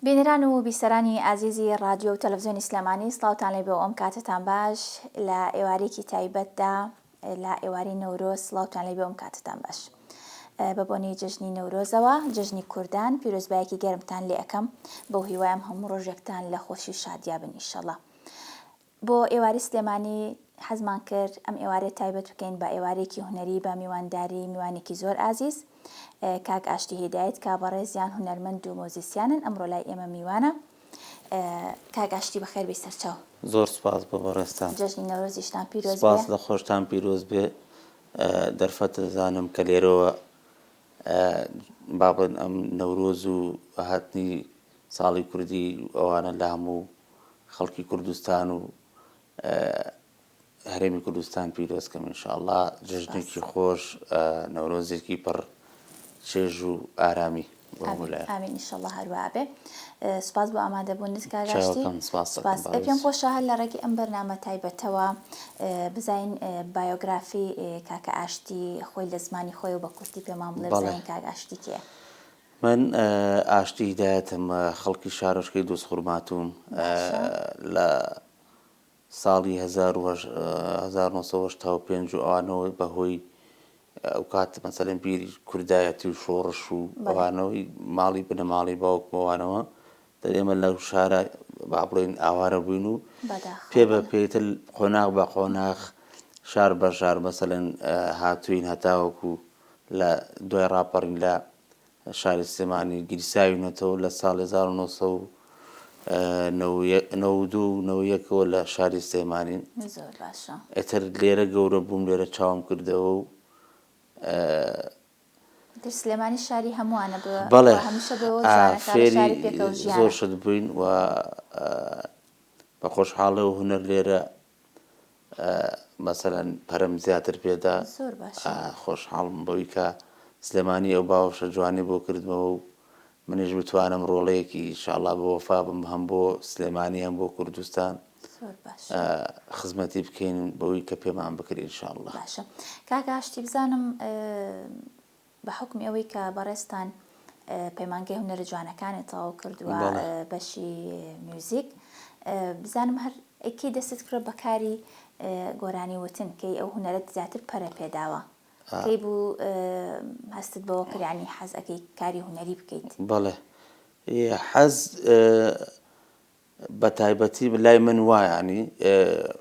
بینران و بیسەرانی ئازیزی رادیۆ و تەلەڤیزیۆنی سلێمانی سڵاوتان لێبێ و ئەم کاتتان باش لە ئێوارێکی تایبەتدا لە ئێواری نەورۆز سڵاوتان لێبێ و ئەم کاتتان باش بە بۆنەی جژنی نەورۆزەوە جژنی کوردان پیرۆزبایەکی گەرمتان لێ ئەەکەم بەو هیوایم هەموو ڕۆژێکتان لە خۆشی و شادیا بن ئینشەڵڵا. بۆ ئێواری سلێمانی حەزمان کرد ئەم ئێوارەی تایبەت بکەین بە ئێوارێکی هونەری بە میوانداری میوانێکی زۆر ئازیز کاک ئاشتی هیدایەت کابەڕێزیان هونەرمەند و مۆزیسیانن ئەمڕۆ لای ئێمە میوانە. کاک ئاشتی بەخێر بێی سەرچاو. زۆر سپاس بۆ بەڕێستان. جژنی نەورۆزیشتان پیرۆز بێ. سپاس لە خۆشتان پیرۆز بێ. دەرفەت دەزانم کە لێرەوە بابن ئەم نەورۆز و هاتنی ساڵی کوردی ئەوانە لە هەموو خەڵکی کوردستان و هەرێمی کوردستان پیرۆزکەم ئینشاءڵڵا جژنێکی خۆش نەورۆزێکی پڕ چێژ و ئارامی. ئامین ئینشەڵڵا هەروە بێ. سپاس بۆ ئامادەبوونت کاک ئاشتی. سپاس. پێم خۆشە هەر لە ڕێگەی ئەم بەرنامە تایبەتەوە بزاین بایۆگرافی کاکە ئاشتی خۆی لە زمانی خۆی و بە کورتی پێمان بڵێ بزاین کاک ئاشتی کێیە. من ئاشتی هیدایەتم خەڵکی شارۆچکەی دۆستخورماتوم لە ساڵی 1985 و ئەوانەوە بەهۆی ئەو کات مەسەلەن بیری کوردایەتی و شۆڕش و ئەوانەوەی ماڵی بنەماڵی باوکمەوانەوە دەرێمە لەو شارە با بڵێن ئاوارە بووین و پێ بە پێتر قۆناغ بە قۆناغ شار بە شار مەسەلەن هاتوین هەتاوەکو لە دوای ڕاپەڕین لە شاری سلێمانی گیرساوینەتەوە لە ساڵی 1992 لە شاری سلێمانین. زۆر باشە. ئێتر لێرە گەورە بووم لێرە چاوم کردەوە و سلێمانی شاری هەمووانە بەڵێ فێری زۆر شت بووین و بە خۆشحاڵە و هونەر لێرە مەسەلەن پەرم زیاتر پێدا زۆر باشە. خۆشحاڵم بەوەی کە سلێمانی ئەو باوەشە جوانی بۆ کردمەوە و منیش بتوانم ڕۆڵەیەکی ئینشاءڵڵا بە وەفا بم هەم بۆ سلێمانی هەم بۆ کوردستان خزمەتی بکەین بەوەی کە پێمان بکرێن ئینشاءڵڵا. باشە. کاک ئاشتی بزانم بە حکمی ئەوەی کە بەڕێستان پەیمانگەی هونەرە جوانەکانی تەواو کردووە بەشی میوزیک بزانم هەر ئەکەی دەستت کرد بەکاری گۆرانی وتن کەی ئەو هونەرەت زیاتر پەرە پێداوە کەی بوو هەستت بەوە کردیانی حەز ئەەکەی کاری هونەری بکەیت. بەڵێ حەز بە تایبەتی لای من وایانی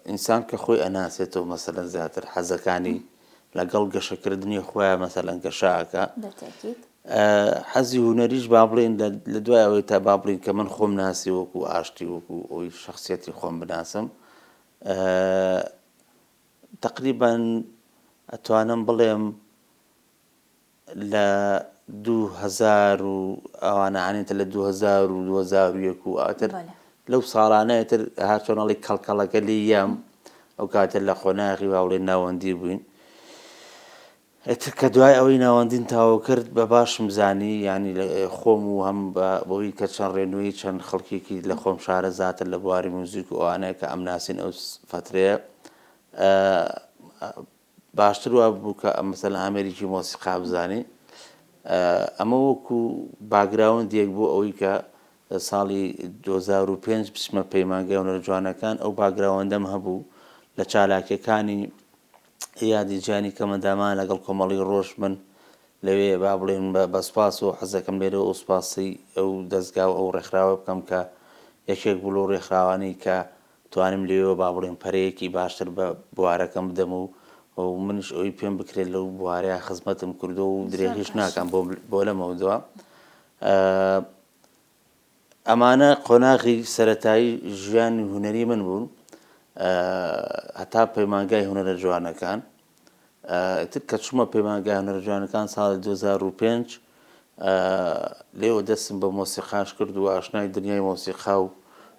ئینسان کە خۆی ئەناسێتەوە مەسەلەن زیاتر حەزەکانی لەگەڵ گەشەکردنی خۆیان مەسەلەن گەشاکە حەزی هونەریش با بڵێن لە دوای ئەوەی تا با بڵین کە من خۆم ناسی وەکو ئاشتی وەکو ئەوی شخصیەتی خۆم بناسم تقریباً ئەتوانم بڵێم لە 2000 و ئەوانە عنێتە لە 2000 و 2001 و ئاتر لەو ساڵانەیەتر هاچۆنەڵی کەڵکەڵەکە لی یام ئەو کاتر لە خۆناغی باوڵێ ناوەندی بووین ئێتر کە دوای ئەوەی ناوەندین تاوا کرد بە باشم زانی ینی خۆم و هەم بەوەی کە چەند ڕێنووی چەند خەڵکێکی لە خۆم شارەزاتر لە بواری موزیک و ئەوانەیە کە ئەم ناسین ئەو فترەیە باشتر وە بوو کە مەسەلەن ئامێریکی مۆسیقا بزانی ئەمە وەکو باگراوندێک بوو ئەوەی کە ساڵی 2005 بچمە پەیمانگەی هونەرە جوانەکان ئەو باگراوەندەم هەبوو لە چالاکیەکانی یادی جیانی کەمەندامان لەگەڵ کۆمەڵی ڕۆژ من لەوێ با بڵێن بە سوپاس و حەزەکەم لێرە ئەو سوپاسی ئەو دەستگا و ئەو ڕێکخراوە بکەم کە یەکێک بوو لەو ڕێکخراوانەی کە توانم لێوە با بڵێن پەرەیەکی باشتر بە بوارەکەم بدەم و منش ئەوی پێم بکرێت لەو بوارەیە خزمەتم کردو و درێژیش ناکەم بۆ لەمەوەدووە ئەمانە قۆناغی سەرەتایی ژیانی هونەری من بوون هەتا پەیمانگای هونەرە جوانەکان تر کە چوومە پەیمانگای هونەرە جوانەکان ساڵی 2005 لێوە دەستم بە مۆسیقاش کرد و ئاشنای دنیای مۆسیقا و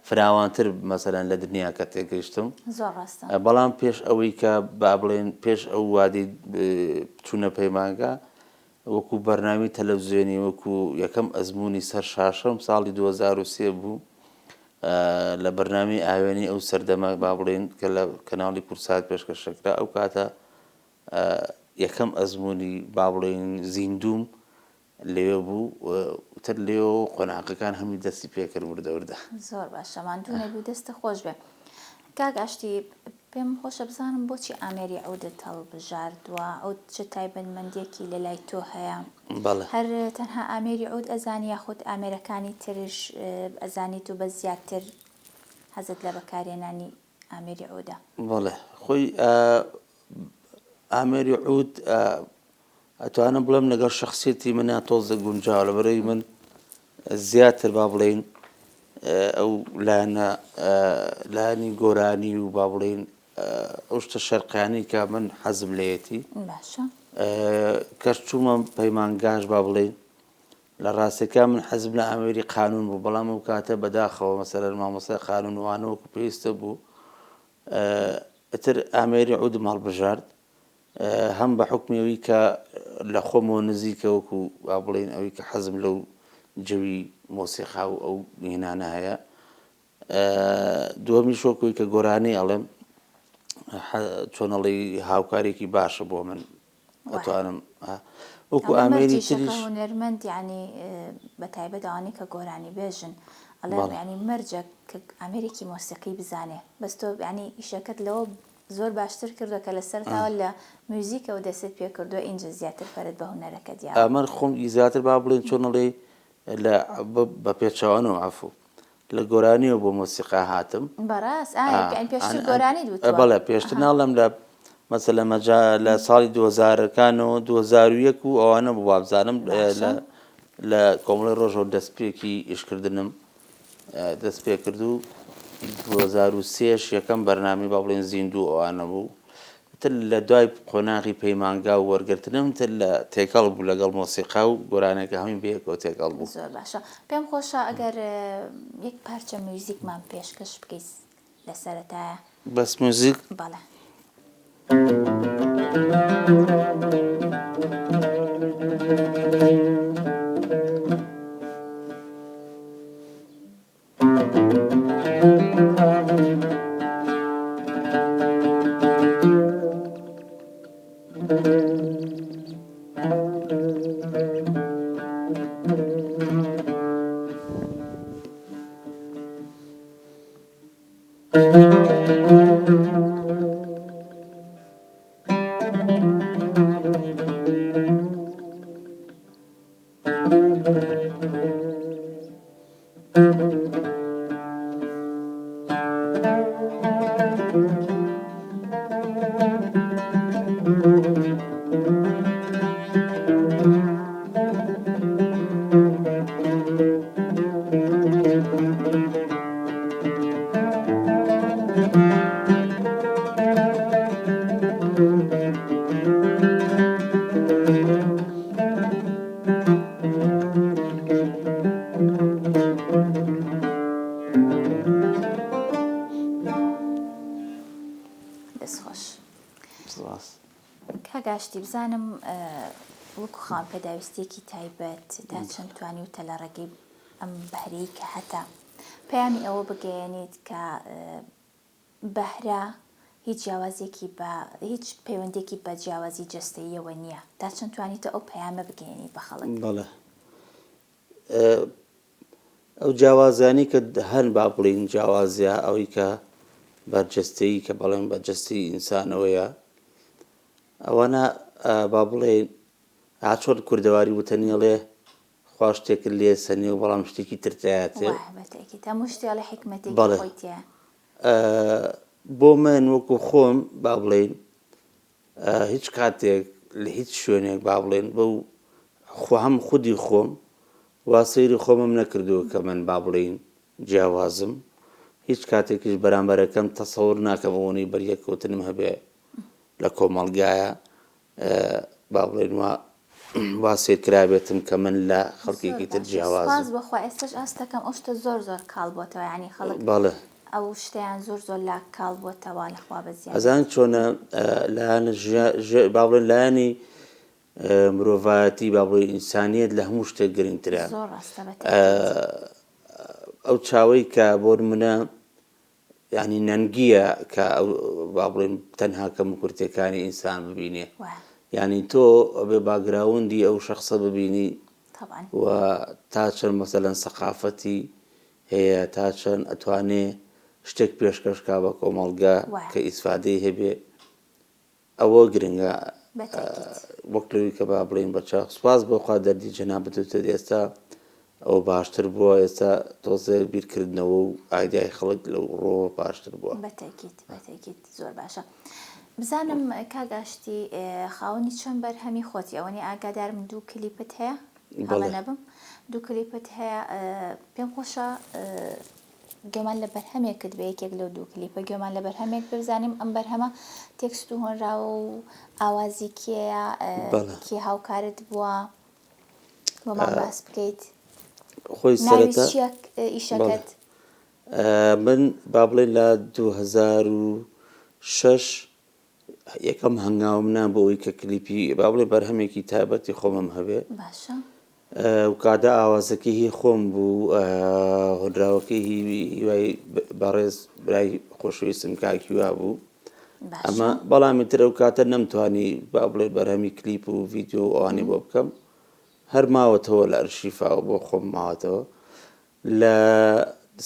فراوانتر مەسەلەن لە دنیا کە تێگەیشتم بەڵام پێش ئەوەی کە با بڵێن پێش ئەو وادی چوونە پەیمانگا وەکو بەرنامی تەلەڤیزیۆنی وەکو یەکەم ئەزمموی سەر شاشەم ساڵی 2003 بوو لە بەرنامی ئاوێنی ئەو سەردەمە با بڵێن کە لە کەناڵی کورسات پێشکەشەکرا ئەو کاتە یەکەم ئەزمموی با بڵێن زیندوم لێ بوو تر لێەوە قۆناغەکان هەمی دەستی پێکرد وردەوردە. زۆر باش شەماندوو نەبوو دەستە خۆش بێ. کاگاشتی پێم خۆشە بزانم بۆچی ئامێری عودت هەڵبژاردووە ئەو چ تایبەتمەندێکی لە لای تۆ هەیە؟ بەڵێ هەر تەنها ئامێری عود ئەزانی یاخود ئامێرەکانی ترش ئەزانیت و بە زیاتر حەزت لە بەکارهێنانی ئامێری عودە؟ بەڵێ خۆی ئامێری عود ئەتوانم بڵێم لەگەڵ شخصیەتی منە تۆزە گونجاو لەبەرەوەی من زیاتر با بڵێن ئەو لایەنی گۆرانی و با بڵێن ئەو شتە شەرقیانی کە من حەزم لێیەتی باشە کەس چوومە پەیمانگاش با بڵێن لە ڕاستەکە من حەزم لە ئامێری قانون بوو بەڵام ئەو کاتە بەداخەوە مەسەلەن مامۆستای قانون وانەوەکو پێویستە بوو ئەتر ئامێری عودم هەڵبژارد هەم بە حکمیەوەی کە لە خۆمەوە نزیکە وەکو با بڵێن ئەوەی کە حەزم لەو جەوی مۆسیقا و ئەو هێنانە هەیە دووەمی شۆکەوەی کە گۆرانەی ئەڵێم چۆنەڵی هاوکارێکی باشە بۆ من ئەتوانم وەکو ئامێری تریش هونەرمەند یعنی بە تایبەت ئەوانەی کە گۆرانی بێژن ئەڵێ ینی مەرجە کە ئامێرێکی مۆسیقی بزانێ بەس تۆ ینی ئیشەکەت لەوە زۆر باشتر کردووە کە لەسەر تاوە لە میوزیکەوە دەست پێ کردووە اینجا زیاتر پەرت بە هونەرەکە دیار ئەمە خۆم زیاتر با بڵێن چۆنەڵێ بە پێچەوانەوە عەفوو لە گۆرانیەوە بۆ مۆسیقا هاتم بەڕاست پێشتر گۆرانی دووتوە بەڵێ پێشتر ناڵم لە مەسەلە لە ساڵی 2000ەکانەوە 2001 و ئەوانە بوو وابزانم لە کۆمەڵی ڕۆژەوە دەستپێکی ئیشکردنم دەست پێ کرد و 2003 یەکەم بەرنامی با بڵێن زیندوو ئەوانە بوو تر لە دوای قۆناغی پەیمانگا و وەرگرتنم تر لە تێکەڵ بوو لەگەڵ مۆسیقا و گۆرانێکە هەمین بەیەکەوە تێکەڵ بوو. زۆر باشە پێم خۆشە ئەگەر یەک پارچە میوزیکمان پێشکەش بکەیت لە سەرەتایە بەس موزیک بەڵێ کاگاشتی بزانم وەکو خاوەن پێداویستێکی تایبەت تا چەند توانیوتە لە ڕێگەی ئەم بەهرەی کە هەتا پەیامی ئەوە بگەیەنیت کە بەهرە هیچ جیاوازێکی بە هیچ پەیوەندێکی بە جیاوازی جەستەییەوە نییە تا چەند توانیتە ئەو پەیامە بگەیەنی بە خەڵک. بەڵێ ئەو جیاوازانی کە هەن با بڵین جیاوازیە ئەوەی کە بەرجەستەیی کە بەڵێن بەرجەستی ئینسانەوەیە ئەوانە با بڵێن چۆن کوردەواری وتەنیڵێ خوا شتێکت لێ سەنێ و بەڵام شتێکی ترتایەتێ بۆ من وەکو خۆم با بڵێن هیچ کاتێک لە هیچ شوێنێک با بڵێن بەو هەم خودی خۆم وا سەیری خۆمم نەکردووە کە من با بڵێن جیاوازم هیچ کاتێکیش بەرامبەرەکەم تەسەوور ناکەم ئەوەی بەریەکەوتنم هەبێ لە کۆمەڵگایە با بڵێن وا سێرکرابێتم کە من لە خەڵکێکی تر جیاوازم. بەخوا ئێستش ئاستەکەم ئەو شتە زۆر زۆر کاڵ بۆتەوە ینی خەڵک بەڵێ ئەو شتیان زۆر زۆر لا کاڵ بۆتەوە لەخوا بەزیاد ئەزان چۆنە با بڵێن لایەنی مرۆڤایەتی با بڵێن ئینسانیەت لە هەموو شتێک گرنگترە. ئەو چاوەی کە بۆ نمونە یعنی نەنگیە کە با بڵێن تەنها کەم و کورتەکانی ئینسان ببینێ یعنی تۆ ئەبێ باگراوندی ئەو شەخصە ببینی طبعا و تاچن مثلا ثقافتي هي تاچن اتواني شتێک پێشکەشکا بە کۆمەڵگا کە ئیسفادەی هەبێ ئەوە گرنگە وەک لەوەی کە با بڵێن بە چاق سوپاس بۆخوا دەردی جەنابەتت ئێستا ئەو باشتر بووە ئێستا تۆزە بیرکردنەوە و ئایدای خەڵک لەو ڕۆوە باشتر بووە بەتەکیت زۆر باشە. بزانم کاگاشتی خاوەنی چەند بەرهەمی خۆتی ئەوەنی ئاگادارم دوو کلیپت هەیە هەڵە نەبم دوو کلیپت هەیە پێم خۆشە گوێمان لە بەرهەمێکت بە یەکێک لەو دوو کلیپە گوێمان لە بەرهەمێک بزانیم ئەم بەرهەمە تێکست و هۆنراوە و ئاوازی کێیە کێ هاوکارت بووە بۆمان باس بکەیت خۆی سەرەتا ئیشەکەت من با بڵێن لە 2006 یەکەم هەنگاومنا بۆ ئەوی کە کلیپی با بڵێ بەرهەمێکی تایبەتی خۆمم هەبێ باشە و کادا ئاوازەکەی هی خۆم بوو هۆنراوەکەی هیوای بەڕێز برای خۆشەویستم کاکیوا بوو ئەمە بەڵامی تر ئەو کاتە نەمتوانی با بڵێ بەرهەمی کلیپ و ڤیدیۆ ئەوانەی بۆ بکەم هەر ماوەتەوە لە ئەرشیفاوە بۆ خۆم ماوەتەوە لە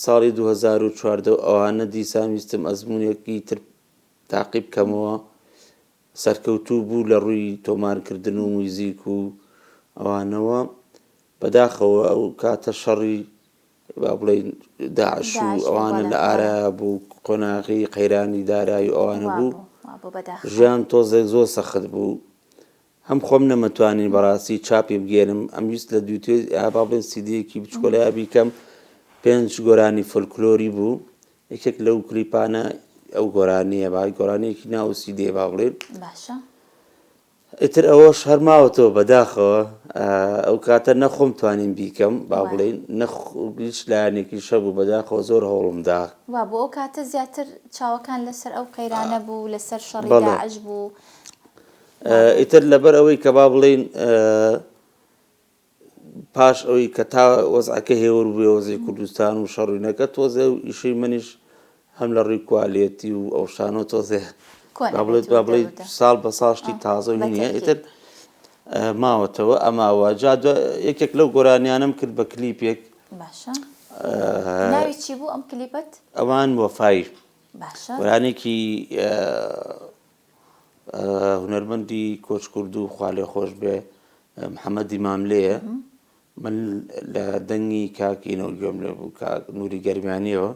ساڵی 2014 ئەوانە دیسان ویستم ئەزمونێکی تر تاقیب بکەمەوە سەرکەوتوو بوو لە ڕووی تۆمارکردن و موزیک و ئەوانەوە بەداخەوە ئەو کاتە شەڕی با بڵێن داعش و ئەوانە لە ئارا بوو قۆناغی قەیرانی دارایی ئەوانە بوو ژیان تۆزێک زۆر سەخت بوو هەم خۆم نەمەتوانین بەڕاستی چاپی بگێنم ئەم ویست لە دووتێ با بڵێن سیدیەکی بچکۆلەیە بیکەم 5 گۆرانی فۆلکلۆری بوو یەکێک لەو کلیپانە ئەو گۆرانیە با گۆرانیەکی ناو سیدێ با بڵێن باشە ئیتر ئەوەش هەرماوەتەوە بەداخەوە ئەو کاتە نەخۆم توانین بیکەم با بڵێن هیچ لایەنێکی شە بوو بەداخەوە زۆر هەوڵمدا وا بۆ ئەو کاتە زیاتر چاوەکان لەسەر ئەو قەیرانە بوو لەسەر شەڕی داعش بوو ئیتر لەبەر ئەوەی کە با بڵێن پاش ئەوەی کە تا وەزعەکە هێور بووێ وەزعی کوردستان و شەڕینەکە تۆزێ و ئیشەی منیش هەم لە ڕووی کوالیەتی و ئەو شانۆ تۆزێ با بڵێ ساڵ بە ساڵشتی تازە نییە ئیتر ماوەتەوە ئەماوە جا یەکێک لەو گۆرانیانم کرد بە کلیپێک باشە ناوی چی بوو ئەم کلیپت ئەوان وەفای باشە گۆرانێکی هونەرمەندی کۆچ کورد و خوا لێ خۆش بێ محەممەدی ماملەیە من لە دەنگی کاکینەوە گوێم لێ بوو کاک نووری گەرمیانیەوە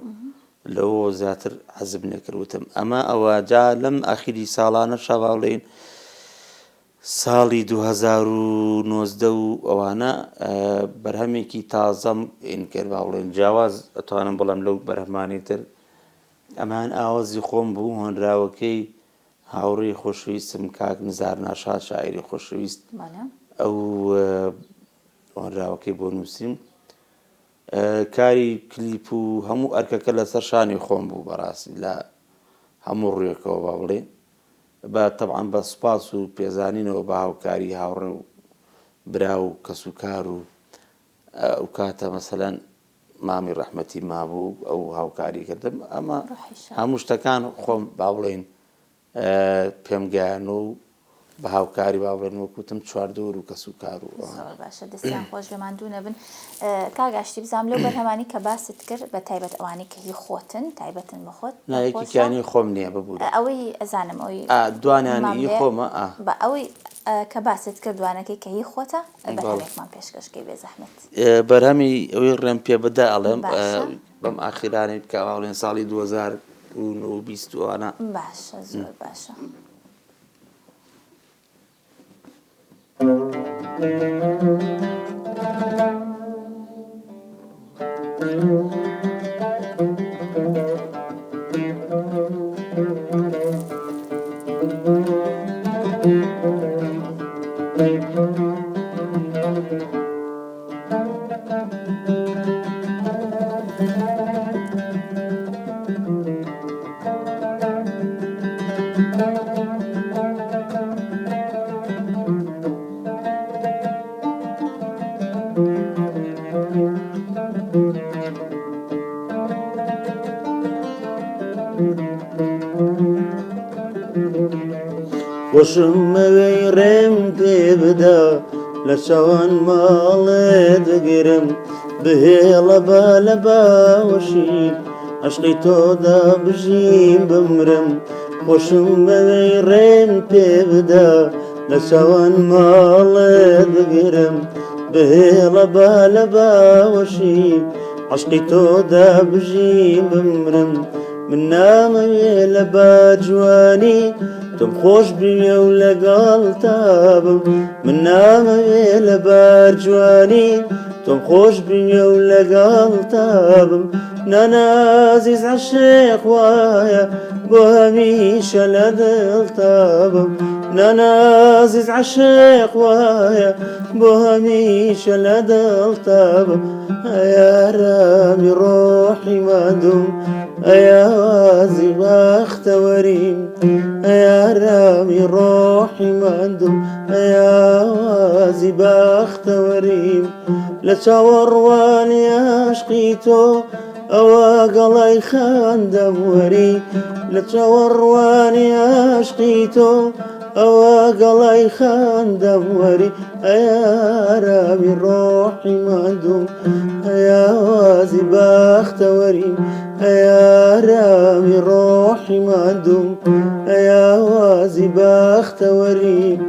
لەوە زیاتر حەزم نەکردوتم ئەمە ئەوە جا لەم ئاخیری ساڵانە شەواڵێن ساڵی 2019 و ئەوانە بەرهەمێکی تازەم ئینکرد با بڵێن جیاواز ئەتوانم بڵێم لەو بەرهەمانی تر ئەمان ئاوازی خۆم بوو هۆنراوەکەی هاوڕێی خۆشەویستم کاک نزار ناشاد شاعیری خۆشەویست ئەو هۆنراوەکەی بۆ نووسیم کاری کلیپ و هەموو ئەرکەکە لەسەر شانی خۆم بوو بەڕاستی لە هەموو ڕوویەکەوە با بڵێن بە تەبعاً بە سوپاس و پێزانینەوە بە هاوکاری هاوڕێ و برا و کەس و کار و ئەو کاتە مەسەلەن مامی ڕەحمەتی مابوو ئەو هاوکاری کردم ئەمە هەموو شتەکان خۆم با بڵێن پێم گەیاند و بە هاوکاری با بڵێن وەکوتم چواردەوەر و کەس و کار و زۆر باشە دەستیان خۆش بێماندوو نەبن کاگاشتی بزانم لەو بەرهەمانی کە باست کرد بە تایبەت ئەوانی کە هی خۆتن تایبەتن بەخۆت نایەکیانی خۆم نییە ببوو ئەوەی ئەزانم ئەوی دوانیانی خۆمە بە ئەوەی کە باست کرد دوانەکەی کە هی خۆتە بەرهەمێکمان پێشکەشکەی بێ زەحمەت بەرهەمی ئەوەی ڕێم پێ بەدا ئەڵێم بەم ئاخیرانێت کە باڵێن ساڵی 2020 وانە باشە زۆر باشە خۆشم ئەوەی ڕێم پێ بدە لشوان ماڵێ دەگرم بهێڵە بە لە باوەشی عشقی تۆدا بژیم بمرم خۆشم بەوەی ڕێم پێ بدە لە چاوان ماڵێ دەگرم بهێڵە بە لە باوەشی عشقی تۆدا بژیم بمرم من نامەوێ لە باجوانی تۆم خۆش بوێ و لەگەڵ تابم من نامەوێ لە باجوانی تۆم خۆش بوێ و لەگەڵ تابم نانازیز عەشێق وایە بۆ هەمیشە لە دڵ تابم نانازیز عەشێق وایە بۆ هەمیشە لە دڵ تابم ئەیارامی ڕۆحی مادوم ئەیاوازی بەختەوەریم ئەیارامی ڕۆحی مادوم ئەیاوازی بەختەوەریم لە چاوەڕوانی عاشقی تۆ ئەوە گەڵای خاندەم وەری لە چاوەڕوانی عاشقی تۆ ئەوە گەڵای خاندەم وەری ئەیارامی ڕۆحی مادوم ئەیاوازی بەختەوەریم ئەیارامی ڕۆحی مادوم ئەیاوازی بەختەوەریم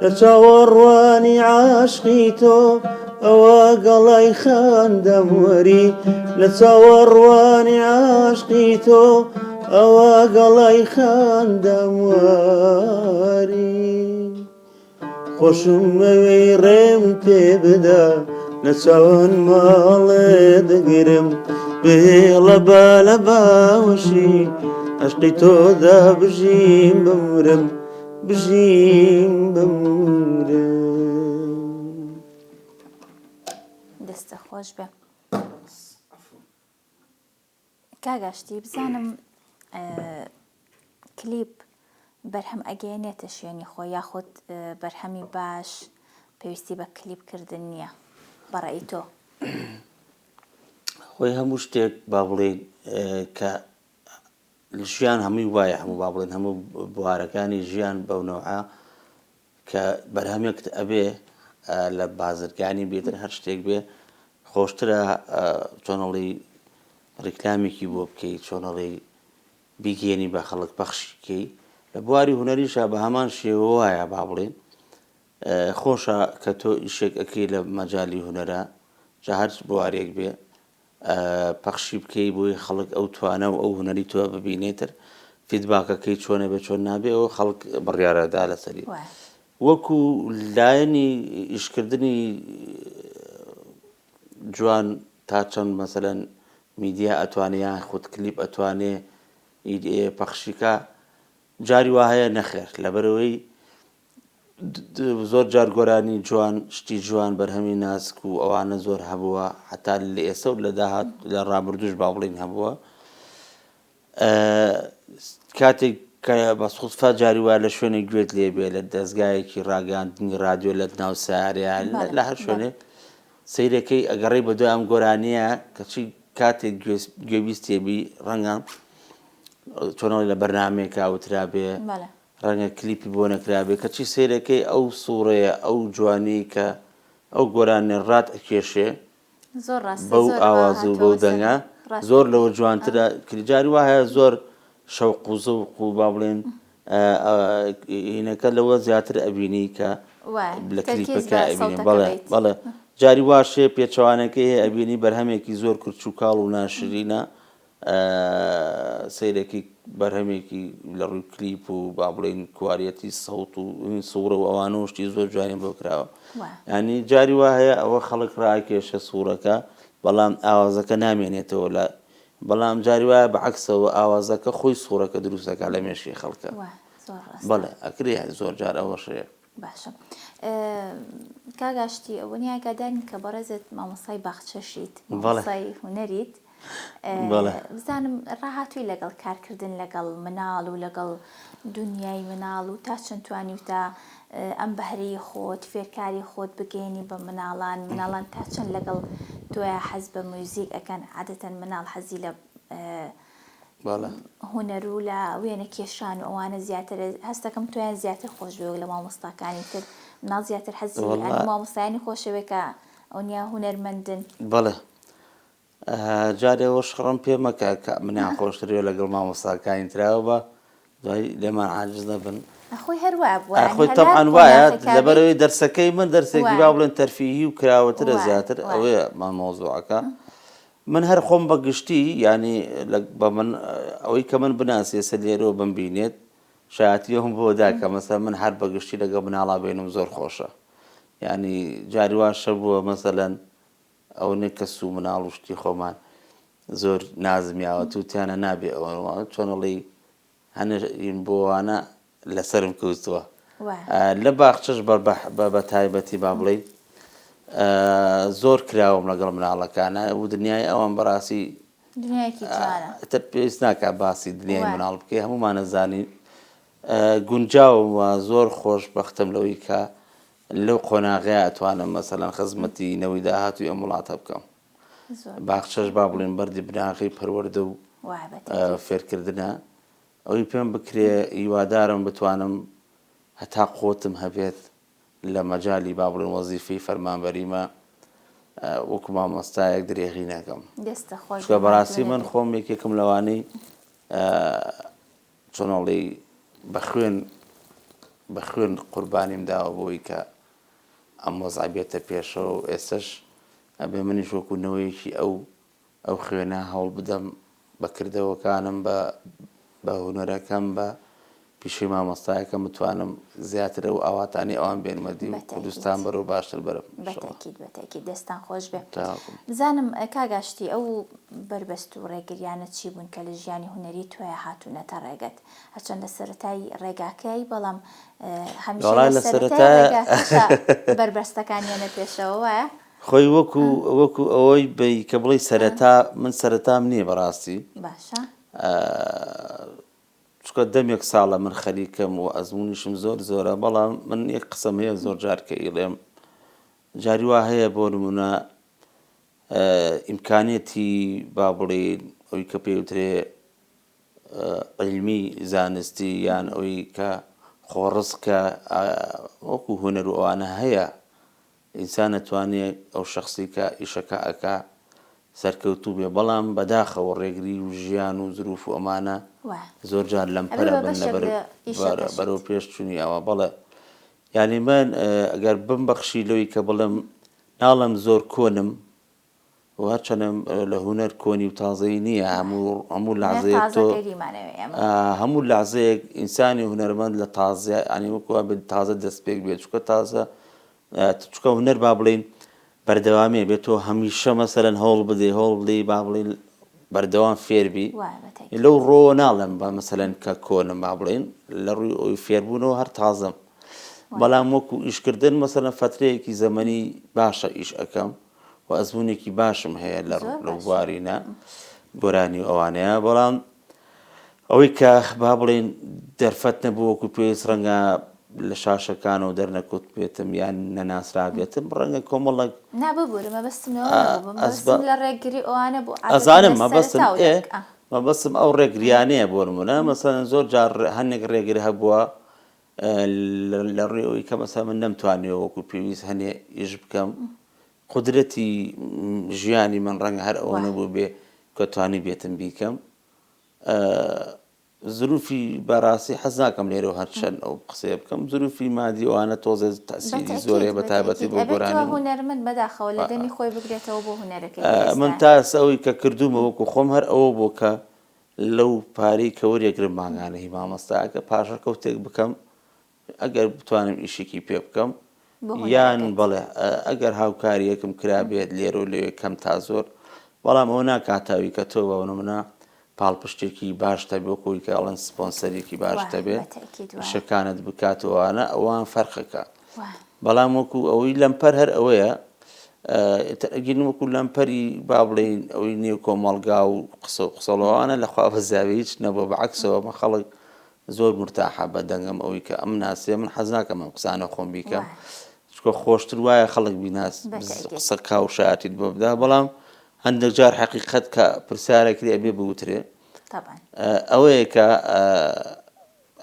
لە چاوەڕوانی عاشقی تۆ ئەوە گەڵای خاندەم وەری لە چاوەڕوانی عاشقی تۆ ئەوە گەڵای خاندەم وەری خۆشم بەوەی ڕێم پێ بدە لە چاوان ماڵێ دەگرم بهێڵە بە لە باوەشی عشقی تۆدا بژیم بمرم بژیم بمرم. دەستە خۆش بێ. کاگاشتی بزانم کلیپ بەرهەم ئەگەیەنێتە شوێنی خۆی یاخود بەرهەمی باش پێویستی بە کلیپکردن نییە بەڕێی تۆ؟ خۆی هەموو شتێک با بڵێن کە ژیان هەمووی وایە هەموو با بڵێن هەموو بوارەکانی ژیان بەو نەوعە کە بەرهەمێکت ئەبێ لە بازرگانی بێتر هەر شتێک بێ خۆشترە چۆنەڵی ڕیکلامێکی بۆ بکەیت چۆنەڵی بیگەێنی بە خەڵک پەخشیکەی لە بواری هونەریشە بە هەمان شێوە وایە با بڵێن خۆشە کە تۆ ئیشێک ئەەکەی لە مەجای هونەرە جا هەر بوارێک بێ پەخشی بکەی بۆی خەڵک ئەو توانە و ئەو هونەری تۆ ببینێتر فیدباکەکەی چۆنە بێ چۆن نابێ ئەو خەڵک بڕیارەدا لەسەری وەکو لایەنی ئیشکردنی جوان تا چەند مەسەلەن میدیا ئەتوانێ خودت کلیپ ئەتوانێ پەخشیکە جاری وا هەیە نەخێر لەبەرەوەی زۆر جار گۆرانی جوان شتی جوان بەرهەمی ناسک و ئەوانە زۆر هەبووە حتا لە ئێستا و لە داهات لە ڕابردوش با بڵین هەبووە کاتێک کە بەسخوتفا جاری وا لە شوێنێک گوێت لێبێ لە دەستگایەکی ڕاگەاندنی رادیۆ لە ناو سارەیە لە هەر شوێنێ سەیرەکەی ئەگەڕێی بە دوای ئەم گۆرانیە کەچی کاتێک گوێویستێبی ڕەنگە چۆنەوەی لە بەرنامەیەکا وترا بێ ڕەنگە کلیپی بۆ نەکرابێ کەچی سەیرەکەی ئەو سوورەیە ئەو جوانی کە ئەو گۆرانێ ڕات ئەکێشێ بەو ئاواز و بەو دەنگە زۆر لەوە جوانترە کلیجاری وایە زۆر شەوق و زەوق و با بڵێن هینەکە لەوە زیاتر ئەبینی کە لە کلیپەکە ئەبینی بەڵێ جاری واشێ پێچەوانەکەی هەیە ئەبینی بەرهەمێکی زۆر کورچ و کاڵ و ناشرینە سەیرێکی بەرهەمێکی لە ڕووی کلیپ و با بڵێن کواریەتی سەوت و سوورە و ئەوانە شتی زۆر جوانی بۆ کراوە ینی جاری وا هەیە ئەوە خەڵک ڕاکێشە سوورەکە بەڵام ئاوازەکە نامێنێتەوە لە بەڵام جاری وایە بەعەکسەوە ئاوازەکە خۆی سوورەکە دروستەکە لە مێشکی خەڵکە بەڵێ ئەکرێ زۆر جار ئەوەشەیە. باشە کاگاشتی ئەوە نیاگادارین کە بەڕێزت مامۆستای باخچەشیت مامۆستای هونەریت بزانم ڕاهاتووی لەگەڵ کارکردن لەگەڵ مناڵ و لەگەڵ دنیای مناڵ و تا چەند توانیوتە ئەم بەهرەی خۆت فێرکاری خۆت بگەێنی بە مناڵان تا چەند لەگەڵ تۆیە حەز بە موزیک ئەەکەن عادەتەن مناڵ حەزی لە هونەر و لە وێنە کێشان و ئەوانە زیاتر هەستەکەم تۆیان زیاتر خۆش بێ لە مامۆستاکانی تر نازیاتر حەزی والله. ئەنی مامۆستایانی خۆشەوێ کە ئەونیا هونەرمەندن. بەڵێ جارێ ئەوە شڕم پێ مەکە کە منیان خۆشترێ لەگەڵ مامۆستاکانی تراوە بە دوای لێمان عاجز نەبن. خۆی هەروە بووە خۆی تەبعاً وایە لەبەرەوەی دەرسەکەی من دەرسێکی با بڵێن تەرفیهی و کراوەترە زیاتر ئەوەیە مۆزوعەکە. من هەر خۆم بەگشتی ینی بە من ئەوەی کە من بناسیێ سەلێرەوە بمبینێت شایەتیەوەم بۆ دا کە مەسەڵەن من هەر بەگشتی لەگەڵ مناڵا بێنم زۆر خۆشە. ینی جاری واشە بووە مەسەلەن ئەو نێک کە سوو مناڵ و شتی خۆمان زۆر نازمیاوە تووتیانە نابێ ئەوە چۆنەڵی هەنەین بۆوانە لەسرم کەوتووە. لە باخچەش بە تایبەتی با بڵێ زۆر کراوم لەگەڵ مناڵەکانە و دنیای ئەوان بەڕاستی تر پێویست ناکە باسی دنیای مناڵ بکەی هەمومانەزانین گونجاوە زۆر خۆش بەختم لەوەی کە لەو قۆناغەیە ئەتوانم مەسەلەن خزمەتی نەوەی داهاتووی ئەم وڵاتە بکەم. باخچەش با بڵێن بەردی بناغی پەروەردە و فێرکردنە ئەوەی پێم بکرێ هیوادارم بتوانم هەتا قوتم هەبێت لە مەجای با بڵێن وەزیفەی فەرمانبەریمە وەکو مامۆستایەک درێغی نەکەم. چونکە بەڕاستی من خۆم یەکێکم لەوانەی چۆنەڵی بە خوێن قوربانیم داوە بۆی کە ئەم وەزعە بێتە پێشەوە و ئێستش ئەبێ منیش وەکو نەوەیەکی ئەو خوێنە هەوڵ بدەم بەکردەوەکانم بە هونەرەکەم بە پیشەی مامۆستایەکەم بتوانم زیاتر و ئاواتانی ئەوان بێنمەدی و کوردستان بەرەو باشتر بەرە. بەتەکید دەستان خۆش بێ. بزانم کاگاشتی ئەو بربەست و ڕێگریانە چی بوون کە لە ژیانی هونەری توێ هاتوونەتە ڕێگەت هەرچەندە سەرەتای ڕێگاکەی بەڵام هەمیشە لە سەرەتای بربەستەکانیانە پێشەوە وایە خۆی وەکو ئەوەی بەی کە بڵی سەرەتا من سەرەتام نییە بەڕاستی باشە چکە دەمێک ساڵە من خەریکەم و ئەزمونیشم زۆرە بەڵام من یەک قسەم هەیە زۆر جار کە ئیڵێم جاری وا هەیە بۆ نمونە ئیمکانێتی با بڵێن ئەوی کە پێوترێ علمی زانستی یان ئەوی کە خۆڕزکە وەکو هونەر و ئەوانە هەیە ئینسان نەتوانێت ئەو شخصی کە ئیشەکە ئەکا سەرکەوتوو بێ بەڵام بەداخەوە ڕێگری و ژیان و زروف و ئەمانە زۆر جار لەمپەرە بن بەرەو پێشچوونی ئەوە بەڵێ یانی من ئەگەر بمبەخشی لەوەی کە بڵم ناڵم زۆر کۆنم و هەرچەنم لە هونەر کۆنی و تازەی نییە هەموو لحظەیەک تۆ هەموو لحظەیەک ئینسانی هونەرمەند لە تازە ئەنی وەکووە بێت تازە دەست پێک بێت چکە تازە چکە هونەر با بڵین بەردەوامێ بێتەوە هەمیشە مەسەرەن هەوڵ بدەی با بڵین بەردەوام فێربی لەو ڕۆ ناڵم بە مەسەلەن کە کۆنم با بڵین لە ڕووی ئەوی فێربوونەوە هەر تازەم بەڵام وەکو ئیشکردن مەسەلەن فترەیەکی زەمەنی باشە ئیش ئەەکەم و ئەزمونێکی باشم هەیە لە بوارینە گۆرانی ئەوانەیە بەڵام ئەوەی کە با بڵین دەرفەت نەبوو وەکو پێویست ڕەنگە لە شاشەکانەوە دەرنەکەوت بێتم یان نەناسرا بێتم ڕەنگە کۆمەڵک لە ڕێگری ئەوانە بوو ئەزانم مەبەستم ئەو ڕێگریانەیە بۆ نمونە مەسەلەن زۆر جار هەندێک ڕێگر هەبووە لە ڕێەوەی کە مەسەلەن من نەمتوانێت وەکو پێویست هەنێ ئیش بکەم قودرەتی ژیانی من ڕەنگە هەر ئەوە نەبوو بێ کە توانی بێتم بیکەم زروفی بەڕاستی حەز ناکەم لێرەوە هەرچەند ئەو قسەیە بکەم زروفی مادی ئەوانە تۆزێ تەسیری زۆرێ بە تایبەتی بۆ گۆرانی هونەرمەند بەداخەوە لە دەمی خۆی بگرێتەوە بۆ هونەرەکەی من تاس ئەوەی کە کردومە وەکو خۆم هەر ئەوە بۆ کە لەو پارەی کە وەرێگرم ماگانەی مامۆستاکە پاشە کەوتێک بکەم ئەگەر بتوانم ئیشێکی پێ بکەم یان بەڵێ ئەگەر هاوکاریەکم کرابێت لێرە و لێوێ کەم تا زۆر بەڵام ئەوە ناکاتاوی کە تۆ بە منە پاڵپشتێکی باشتە بێ وەکوی کە ئەڵەن سپۆنسەرێکی باشتە بێت شەکانت بکاتەوەوانە ئەوان فەرقەکە بەڵام وەکو ئەوەی لەمپەر هەر ئەوەیە ئەگەن وەکو لەمپەری با بڵێن ئەوەی نێو کۆمەڵگا و قسەڵەوانە لەخوا بەزاوی هیچ نەبوو بەعەکسەوە مە خەڵک زۆر مرتاحە بە دەنگم ئەوەی کە ئەم ناسێ من حەز ناکەم ئەم قسانە خۆم بیکەم چکە خۆشتر وایە خەڵک بیناس قسە کا و شایەتیت بۆ بدا بەڵام هەندێک جار حەقیقەت کە پرسیارێکی ئەبێ بوترێ ئەوەیە کە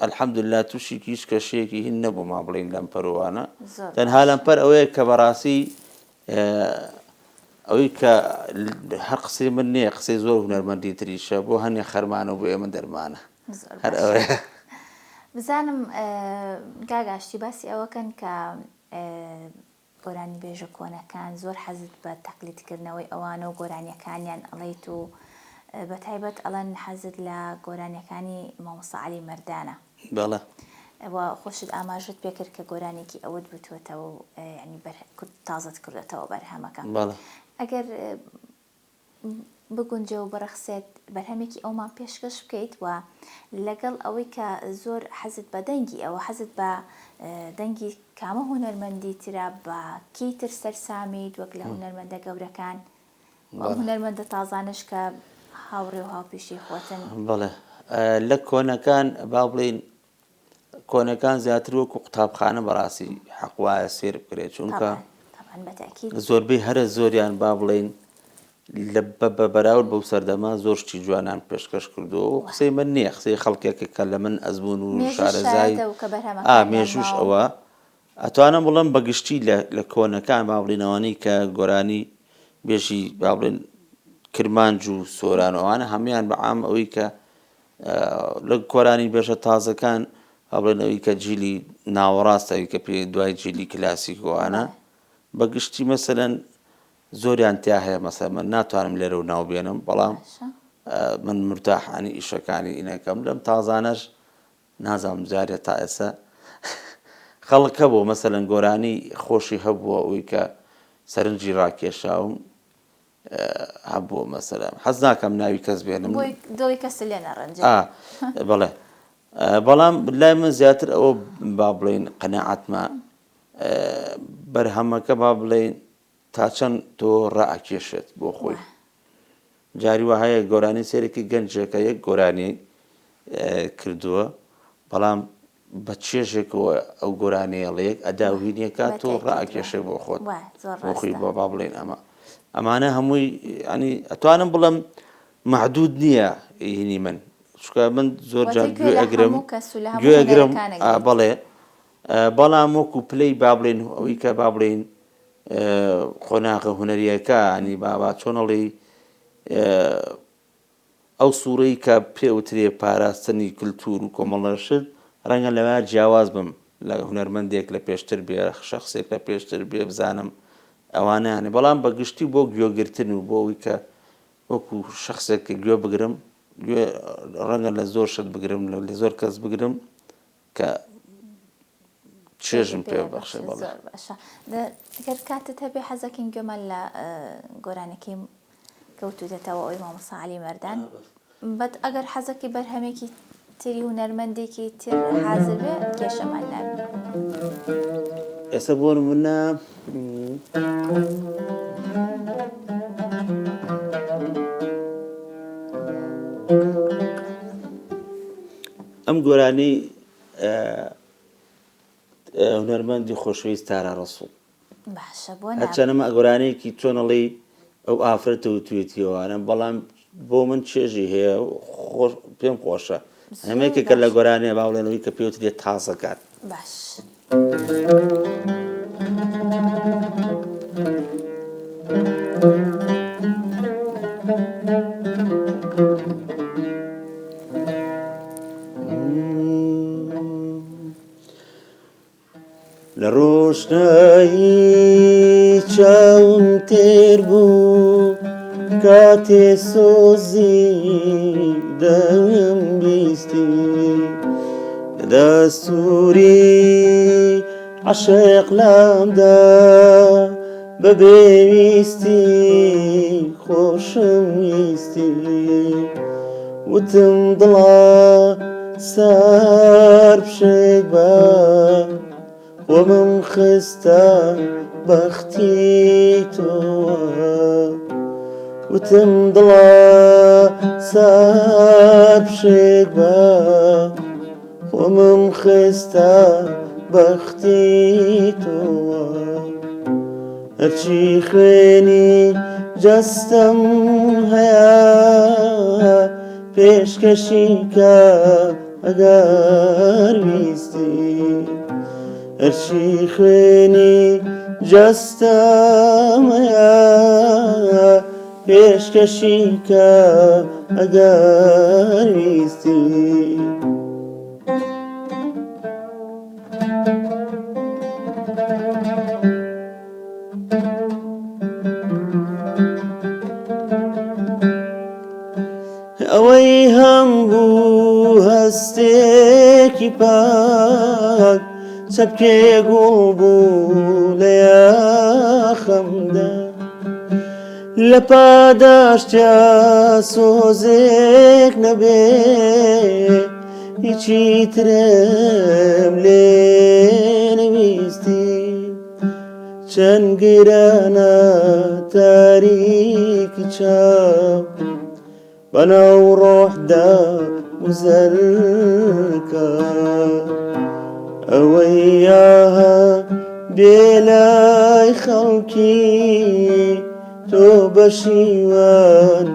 الحەمدوللا تووشی هیچ کەشەیەکی هین نەبوو ما بڵین لەم پەرۆوانە زۆر تەنها لەم پەر ئەوەیە کە بەڕاستی ئەوەی کە هەر قسەی من نییە قسەی زۆر هونەرمەندی تریشە بۆ هەنێ خەرمانە و بۆ ئێمە دەرمانە زۆر هەر باش. ئەوەیە. بزانم گاگاشتی باسی ئەوەکەن کە گۆرانی بێژە کۆنەکان زۆر حەزت بە تەقلیدکردنەوەی ئەوانە و گۆرانیەکانیان ئەڵێیت و بە تایبەت ئەڵەن حەزت لە گۆرانیەکانی مامۆستا عەلی مەردانە. بەڵێ ئەوە خۆشت ئاماژت پێکرد کە گۆرانێکی ئەوت بتوێتەوە و ینی تازت کردێتەوە بەرهەمەکە. بەڵێ ئەگەر بگونجێ و بەرەخسێت بەرهەمێکی ئەومان پێشکەش بکەیت و لەگەڵ ئەوەی کە زۆر حەزت بە دەنگی ئەوە حەزت بە دەنگی کامە هونەرمەندی ترا بە کەیتر سەرسامیت وەک لە هونەرمەندە گەورەکان هونەرمەندە تازانش کە هاوڕێ و هاوپێشی خۆتن. بەڵێ لە کۆنەکان با بڵین کۆنەکان زیاتر وەکو قوتابخانە بەڕاستی حەق وایە سێر بکرێت چونکە زۆربەی هەرە زۆریان با بڵین بە بەراورد بەو سەردەما زۆر شتی جوانان پێشکەش کردو و قسەی من نییە قسەی خەڵکێکە کە لە من ئەزبوون و شارەزای مێژوش ئەوە ئەتوانم بڵم بەگشتی لە کۆنەکان با بڵینەوەی کە گۆرانی بێژی با بڵین کرمانج و سۆرانەوەوانە هەمویان بەعام ئەوەی کە لە کۆرانی بێژە تازەکان با بڵێن ئەوەی کە جیلی ناوەڕاستەوەی کە پێ دوای جیلی کلاسیکۆوانە بەگشتی مەسەلەن زۆریان تیا هەیە مەسەلەن من ناتوانم لێرە و ناو بێنم بەڵام من مرتاحانی ئیشەکانی ئینەکەم لەم تازانەش نازانم جارێ تا ئێستا خەڵک هەبوو مەسەلەن گۆرانی خۆشی هەبووە ئەوەی کە سەرنجی ڕاکێشاوم هەبووە مەسەلەن حەز ناکەم ناوی کەس بێنم دڵی کەس لێ نەڕەنجێ بەڵێ بەڵام لای من زیاتر ئەوە با بڵین قەناعەتمە بەرهەمەکە با بڵین تا چەند تۆ ڕائەکێشێت بۆ خۆی جاری وە هەیە گۆرانی سێرێکی گەنجێکە یەک گۆرانی کردووە بەڵام بە چێژێکەوە ئەو گۆرانەیەڵەیەک ئەداوینیەکە تۆ ڕائەکێشێ بۆ خۆت بۆ خۆی بۆ با بڵێن ئەمانە هەمووی ئەنی ئەتوانم بڵم محدود نییە هینی من چکە من زۆر جار گوێ ئەگرم بەڵێ بەڵام وەکو پلەی با بڵێن ئەوەی کە با بڵێن قۆناغە هونەریەکە ئەنی بابا چۆنەڵی ئەو سوورەی کە پێوترێ پاراستنی کللتور و کۆمەڵەشت ڕەنگە لەوە جیاواز بم لە هونەرمەندێک لە پێشتر بێ شەخصێک لە پێشتر بێ بزانم ئەوانیانێ بەڵام بەگشتی بۆ گوێگرتن و بۆ ئەوی کە وەکو شخصێکی گوێ بگرم ڕەنگە لە زۆر شت بگرم لە زۆر کەس بگرم کە چێژم پێ بەخشێ. بەڵێ گەر کاتت هەبێ حەزەکەین گوێمان لە گۆرانێکی کەوتوتێتەوە ئەوەی مامۆستا عەلی مەردان بەد ئەگەر حەزەکی بەرهەمێکی تری هونەرمەندێکی تر حازر بێ کێشەمان نابێ. ئێستا بۆ نمونە ئەم گۆرانی هونەرمەندی خۆشەویست تارا ڕەسوڵ هەرچەنەمە گۆرانەیەکی چۆنەڵی ئەو ئافرەتە و توێتیەوەوانە بەڵام بۆ من چێژی هەیە پێم خۆشە هەمێکێکە لە گۆرانەیە با بڵێنەوەی کە پێوت دێت تازەکات باش. لە ڕۆشنایی چاوم تێر بوو کاتێ سۆزی دەم بیستی لە دەستوری عەشق لامدا بە بێویستی خۆشم ویستی وتم دڵا سار بشێک بە وەمم خستە بەختی تۆوە وتم دڵا سار بشێک بە وەمم خستە بەختی تۆوە هەرچی خوێنی جەستەم هەیە پێشکەشی کە ئەگەر ویستی هەرچی خوێنی جەستەمەیە پێشکەشی کە ئەگەر ویستی ئەوەی هەمبوو هەستێکی پاک چەپکێ گوڵ بوو لە یاخەمدا لە پاداشتیا سۆزێک نەبێ هیچی ترم لێ نەویستی چەند گرانە تاریکی چاو بەناو ڕۆحدا وزەرکە ئەوەی یاها بێلای خەڵکی تۆ بەشیوان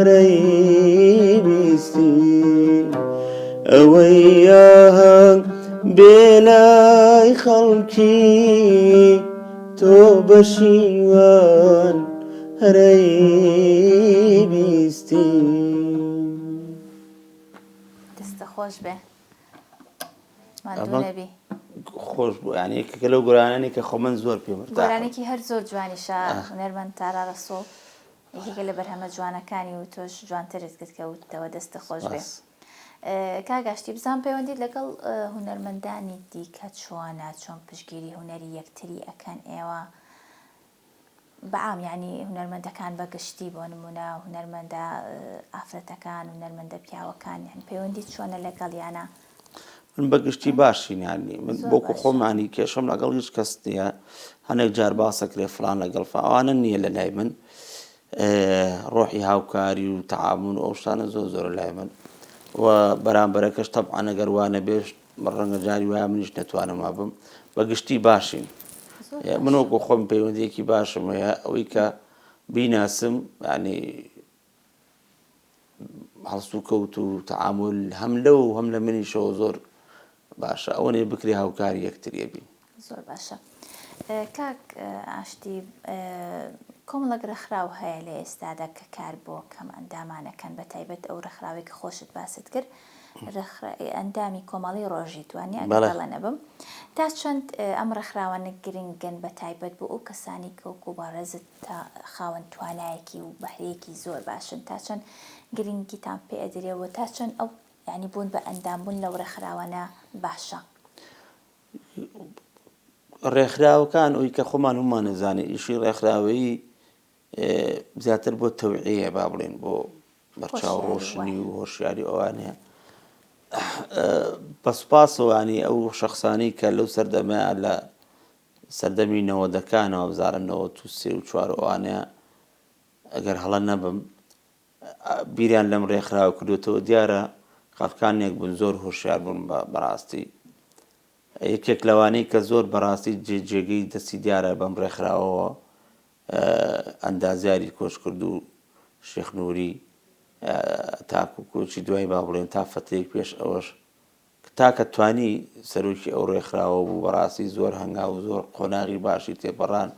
ڕێبیستی ئەوەی یاها بێلای خەڵکی تۆ بەشیوان ڕێبیستی دەستە خۆش بێ مادوو نەبی خۆش بوو یعنی کە لەو گۆرانانی کە خۆ من زۆر پێم گۆرانێکی هەر زۆر جوانیشە هونەرمەند تارا ڕەسوڵ یەکێکە لە بەرهەمە جوانەکانی و تۆش جوانترت کرد کەوتەوە دەستە خۆش بێ کاگاشتی بزان پەیوەندیت لەگەڵ هونەرمەندانی دیکە چۆنە چۆن پشتگیری هونەری یەکتری ئەکەن ئێوە بەعام یعنی هونەرمەندەکان بەگشتی بۆ نمونە هونەرمەندە ئافرەتەکان هونەرمەندە پیاوەکان یان پەیوەندیت چۆنە لەگەڵیانە من بەگشتی باشین ینی من بۆکو خۆمانی کێشم لەگەڵ هیچ کەس نییە هەنێک جار باسەکرێ فلان لەگەڵ ئەوانە نییە لە لای من ڕۆحی هاوکاری و تەعاون و ئەو شتانە زۆر زۆر لای من و بەرامبەرەکەش تەبعا ئەگەر وانە بێش ڕەنگە جاری وایە منیش نەتوانم بم بەگشتی باشین من وەکو خۆم پەیوەندیەکی باشم هەیە ئەوەی کە بیناسم ینی هەڵسو کەوت و تەعامل هەم لەو هەم لە منیشەوە زۆر باشە ئەوە نێ بکرێ هاوکاری یەکتریە بین زۆر باشە کاک ئاشتی کۆمەڵک ڕێکخراو هەیە لە ئێستادا کە کار بۆ کەم ئەندامانەکەن بە تایبەت ئەو ڕێکخراوێکی خۆشت باست کرد ئەندامی کۆمەڵی ڕۆژی توانی ئەگەڵە نەبم تا چەند ئەم ڕێکخراوانە گرنگن بە تایبەت بۆ ئەو کەسانی کەوکو بەڕێزت تا خاوەن توانایەکی و بەهرەیەکی زۆر باشن تا چەند گرنگیتان پێ ئەدرێەوە تا چەند ئەو یعنی بوون بە ئەندامبوون لەو ڕێکخراوانە باشە ڕێکخراوەکان ئەوی کە خۆمان هەمومان نەزانێ ئیشی ڕێکخراوەیی زیاتر بۆ تەوعیە با بڵێن بۆ بەرچاو ڕۆشنی و هۆشیاری ئەوانەیە بەسوپاسەوانی ئەو شەخصانی کە لەو سەردەمەیە لە سەردەمی نەوەدەکانەوە بزارنەوە تو سێ و چوار ئەوانەیە ئەگەر هەڵە نەبم بیریان لەم ڕێکخراوە کردوتەوە دیارە خەڵکانێک بوون زۆر هۆشیار بوون بەڕاستی یەکێک لەوانەی کە زۆر بەڕاستی جێگەی دەستی دیارە بەم ڕێکخراوەوە ئەندازیاری کۆش کرد و شێخ نووری تاکو کۆچی دوای با بڵێن تا فترێک پێش ئەوەش تاکە توانی سەرۆکی ئەو ڕێکخراوە بوو بەڕاستی زۆر هەنگا و زۆر قۆناغی باشی تێپەڕان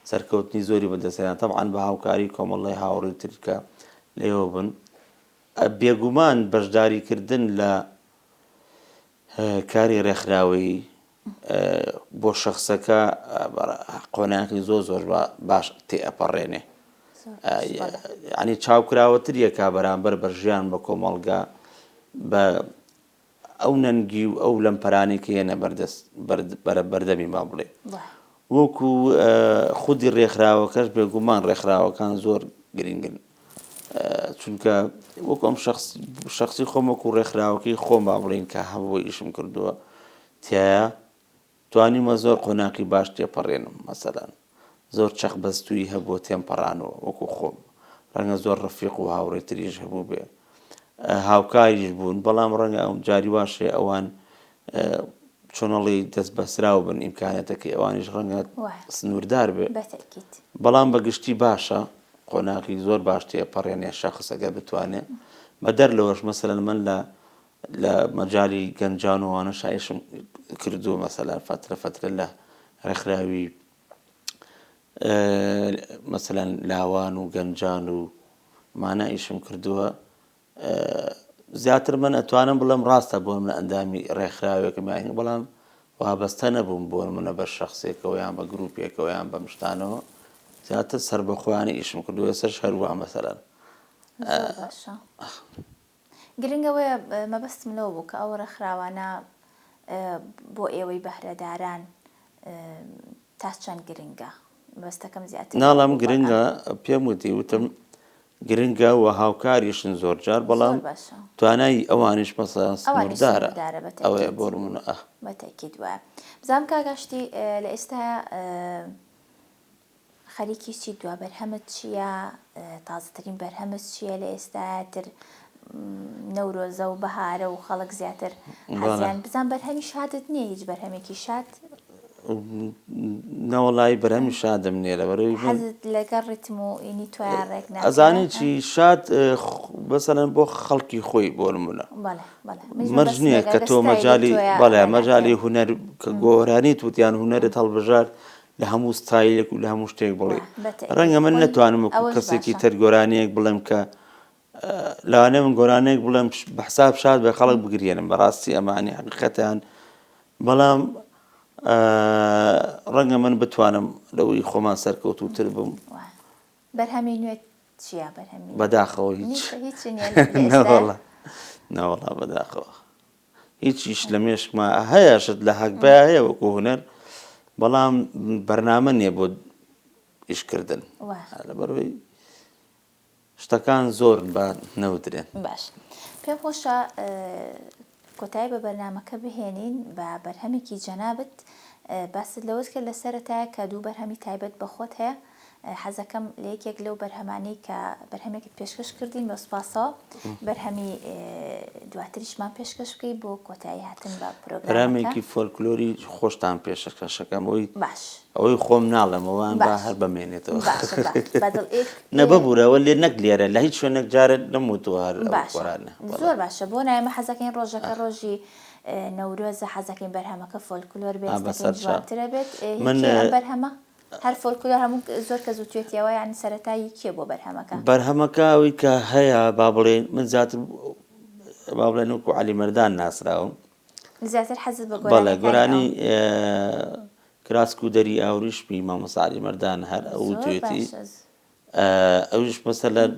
سەرکەوتنی زۆری بەدەستیان تەبعاً بە هاوکاری کۆمەڵی هاوڕێی ترکە لێوە بن بێگومان بەشداریکردن لە کاری ڕێکخراوەیی بۆ شەخصەکە قۆناغی زۆر زۆر باش تێئەپەڕێنێ ینی چاوکراوەتریەکە بەرامبەر بە ژیان بە کۆمەڵگا بە ئەو نەنگی و ئەو لەمپەرانی کە هێنە بەردەمی با بڵێ وەکو خودی ڕێکخراوەکەش بێگومان ڕێکخراوەکان زۆر گرنگن چونکە وەکو ئەم شخصی خۆم وەکو ڕێکخراوەکەی خۆم با بڵێن کە هەبووە ئیشم کردووە تایە توانیمە زۆر قۆناغی باش تێپەڕێنم مەسەلەن زۆر چەق بەستووی هەبووە تێمپەڕانەوە وەکو خۆم ڕەنگە زۆر ڕەفیق و هاوڕێتریش هەبوو بێ هاوکاریش بوون بەڵام ڕەنگە ئەو جاری واشێ ئەوان چۆنەڵی دەست بەسراو بن ئیمکانەتەکەی ئەوانیش ڕەنگە سنووردار بێ بەڵام بەگشتی باشە قۆناغی زۆر باش تێپەڕێنێ شەخص ئەگەر بتوانێت بەدەر لەوەش مەسەلەن من لە لمجالي گەنجان وانە شایشم کردو مثلا فترە لە ڕێکخراوی مثلا لاوان و گەنجان و مانە ئیشم کردووە. زیاتر من ئەتوانم بڵێم ڕاستە بۆ من ئەندامی ڕێکخراوێکم یاین، بەڵام وابەستە نەبووم بۆ منە بە شەخسێکەوە یان بە گروپێکەوە یان بە مشتانەوە، زیاتر سەر بەخۆیانی ئیشم کردو. ێسەش هەروە مەسەلەن باشە. گرنگەوەیە مەبەستم لەوە بوو کە ئەو ڕێکخراوانە بۆ ئێوەی بەهرەداران تا چەند گرنگە؟ مەبەستەکەم زیاتر ناڵام گرنگە، پێم وتم گرنگە و هاوکاریشن زۆر جار، بەڵام توانای ئەوانیش مەسەڵەن سنووردارە ئەوەیە بۆ نمونە. بەتەکید وایە. بزانم کاگاشتی لە ئێستا خەریکی چی دووە؟ بەرهەمت چییە؟ تازەترین بەرهەمت چییە لە ئێستا؟ تر نەورۆزە و بەهارە و خەڵک زیاتر حەزیان بزان بەرهەمی شادت نییە؟ هیچ بەرهەمێکی شاد؟ نەوەڵای بەرهەمی شادم نییە لەبەرەوەی حەزت لەگەڵ ڕیتم و ئینی تویان ڕێک ناکەی؟ ئەزانی چی شاد بەسەرەن بۆ خەڵکی خۆی بۆ نمونە مەرج نییە کە تۆ مەجای مەجای هونەر کە گۆرانیت وتیان هونەرت هەڵبژار لە هەموو ستایلێک و لە هەموو شتێک بڵێ. ڕەنگە من نەتوانم کەسێکی تر گۆرانیەک بڵێم کە لەوانەیە من گۆرانەیەک بڵێم بە حساب شاد بە خەڵک بگرێنم، بەڕاستی ئەمانی حقیقەتیان، بەڵام ڕەنگە من بتوانم لەوەی خۆمان سەرکەوتووتر بم. بەرهەمی نوێت چییە؟ بەرهەمی بەداخەوە هیچ نەوەڵا بەداخەوە هیچیش لە مێشکما هەیەشت لە هەکبای هەیە وەکو هونەر، بەڵام بەرنامە نییە بۆ ئیشکردن، لەبەرەوەی شتەکان زۆر بە نەودرێن. باش، پێم خۆشە کۆتایی بە بەرنامەکە بهێنین بە بەرهەمێکی جەنابەت. باست لەوەت کرد لە سەرەتایە کە دوو بەرهەمی تایبەت بە خۆت هەیە. حەزەکەم لە یەکێک لەو بەرهەمانەی کە بەرهەمێکت پێشکەش کردین بە سوپاسەوە، بەرهەمی دواتریشمان پێشکەش بکەی بۆ کۆتایی هاتن بە پرۆگرامەکە. بەرهەمێکی فۆلکلۆری خۆشتان پێشکەشەکەم، باش ئەوەی خۆم ناڵێمەوەوان با هەر بمێنێتەوە نەبەبوورەوە لێ نەک لێرە لە هیچ شوێنێک جارێت نەموتوە هەر خۆرانە. زۆر باشە، بۆ نایمە حەزەکەین ڕۆژەکە ڕۆژی نەورۆزە، حەزەکەین بەرهەمەکە فۆلکلۆر بێت، جوانترە بێت. بەرهەمە هەر فۆلکلۆر هەموو زۆر کە زووتوێتیەوە یانی سەرەتایی کێ بۆ بەرهەمەکە؟ بەرهەمەکە ئەوەی کە هەیە با بڵێن من زیاتر با بڵێن وەکو عەلی مەردان ناسراوم، زیاتر حەزت بە گۆرانی کراسک و دەری ئاوریشمی مامۆستا عەلی مەردان هەر ئەو توێتی ئەوش مەسەلەن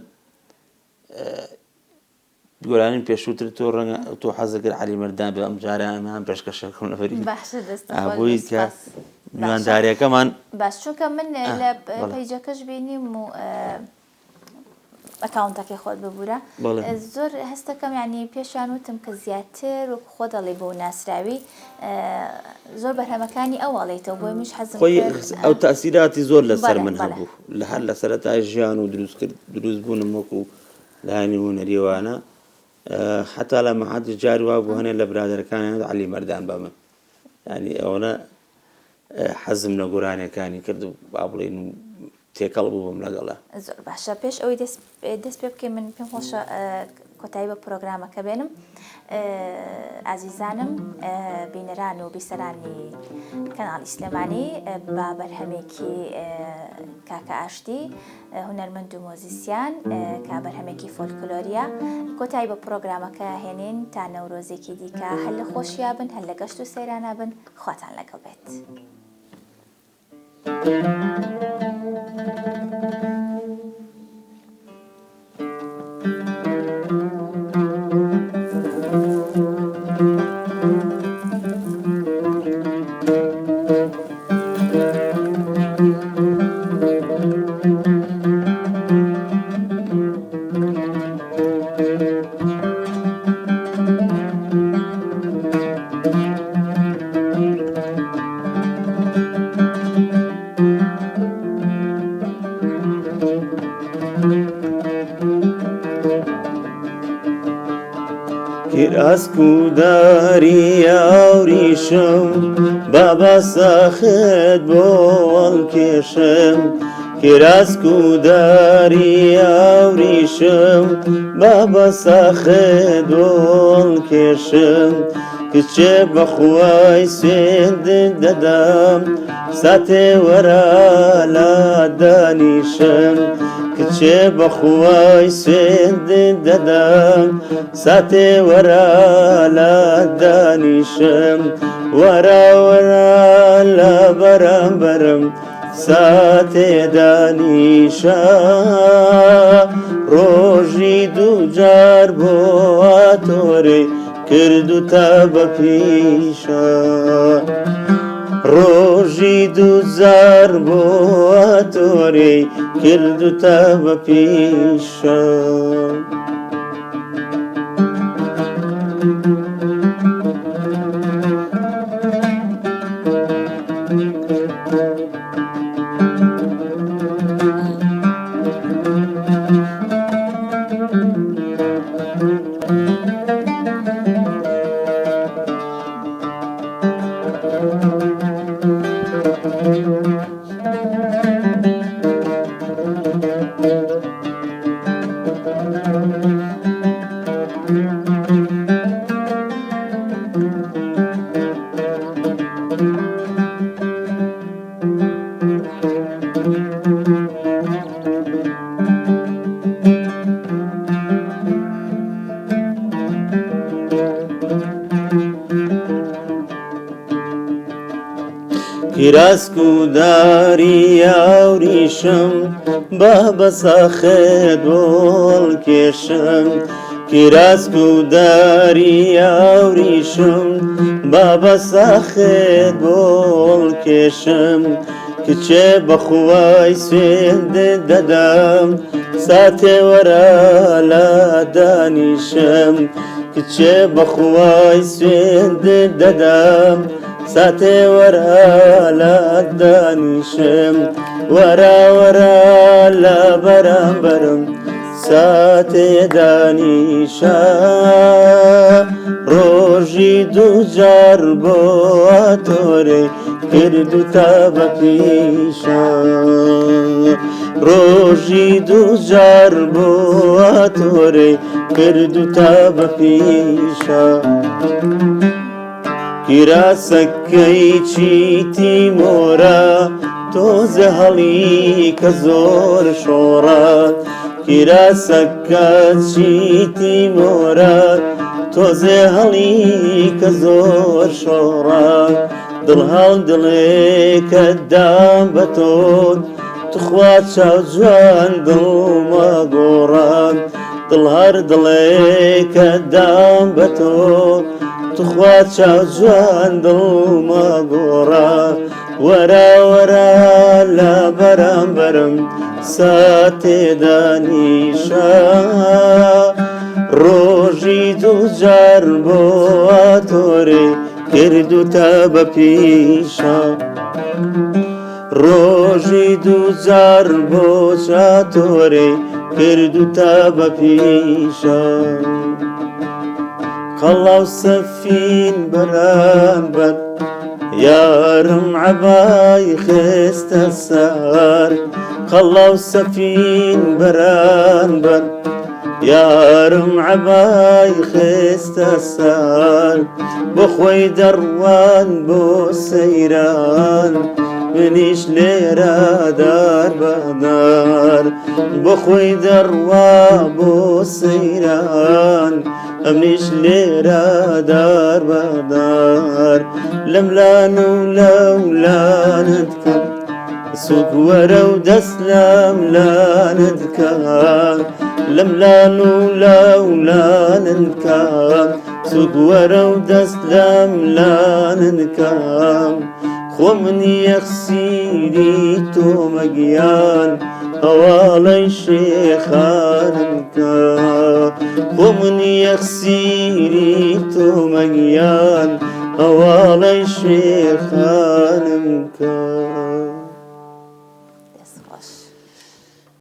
گۆرانی پێشووتر تۆ ڕەنگە تۆ حەزەکرد عەلی مەردان بێ، ئەم جارە ئەمان پێشکەشەکەم لەبەری بووی کە میوانداریەکەمان باش، چونکە من لە پەیجەکەش بینیم و ئەکاونتەکەی خۆت ببوورە، زۆر هەستەکەم یعنی پێشیان وتم کە زیاتر و خۆ دەڵێ بۆ ناسراوی زۆر بەرهەمەکانی ئەوەڵێتەوە، بۆی میش حەزم ئەو تەئسیراتی زۆر لەسەر من هەبوو لە هەر لە سەرەتای ژیان و دروست بوونم وەکو لایەنی هونەریوانە، حتا لە مەحەدی جاری وا بوو هەنێ لە برادەرەکانیان عەلی مەردان بە من، یعنی ئەوەنە حەزم لە گۆرانیەکانی کرد و با بڵێن تێکەڵ بووم لەگەڵە. زۆر باشە، پێش ئەوەی دەست پێ بکەین من پێم خۆشە کۆتایی بە پرۆگرامەکە بێنم. ئازیزانم بینەران و بیسەرانی کەناڵی سلێمانی، با بەرهەمێکی کاکە ئاشتی هونەرمەند و مۆزیسیان کە بەرهەمێکی فۆلکلۆریە کۆتایی بە پرۆگرامەکە هێنین تا نەورۆزێکی دیکە هەر لە خۆشییا بن، هەر لە گەشت و سەیرانە بن. خواتان لەگەڵ بێت. کراسک و داری ئاوریشم بابە ساخت بۆ وەڵکێشم، کراسک و داری ئاوریشم با بەساخە دۆڵ کێشم کچێ بەخوای سوێندت دەدەم ساتێ وەرە لا دانیشم کچێ بەخوای سوێندت دەدەم ساتێ وەرە لا دانیشم وەرە وەرە لە بەرامبەرم ساتێ دانیشە ڕۆژی دووجار بۆ تۆرەی کردوتە بە پیشە ڕۆژی دووجار بۆ تۆرەی کردوتە بە پیشە کراسک و داری ئاوریشم با بەساخە دۆڵ کێشم کراسک و داری ئاوریشم با بەساخە دۆڵ کێشم کچێ بەخوای سوێندت دەدەم ساتێ وەرە لا دانیشم کچێ بەخوای سوێندت دەدەم ساتێ وەرە لە دانیشم وەرە وەرە لە بەرامبەرم ساتێ دانیشە ڕۆژی دووجار بۆ تۆرەی کردوتە بە پیشە ڕۆژی دووجار بۆ تۆرەی کردوتە بە پیشە کراسەکەی چیتی مۆرە تۆزە هەڵی کە زۆر شۆڕە کراسەکە چیتی مۆرە تۆزێ هەڵی کە زۆر شۆڕە دڵهاڵ دڵێکە دام بە تۆ تخوا چاو جوان دڵمە گۆڕە دڵ هەر دڵێکە دام بە تۆ تخوا چاو جوان دڵمە گۆڕە وەرە وەرە لە بەرامبەرم ساتێ دانیشە ڕۆژی دووجار بۆ تۆرەی کردوتە بە پیشە ڕۆژی دووجار بۆ چاتۆرەی کردوتە بە پیشە قەڵاو سەفین بەرامبەر یارم عەبای خستە سەر قەڵاو سەفین بەرامبەر یارم عەبای خستە سەر بۆ خۆی دەڕوان بۆ سەیران منیش لێرە داربەدار بۆ خۆی دەڕوا بۆ سەیران ئەمنیش لێرە داربەدار لەم لان و لەولانت کەم سوک وەرە و دەست لەم لانت کەم لەم لان و لەولانت کەم سوک وەرە و دەست لەم لانت کەم خۆ منی یەخسیری تۆمەگیان هەواڵەی شێخانم کە خۆ منی یەخسیری تۆمەگیان هەواڵەی شێخانم کە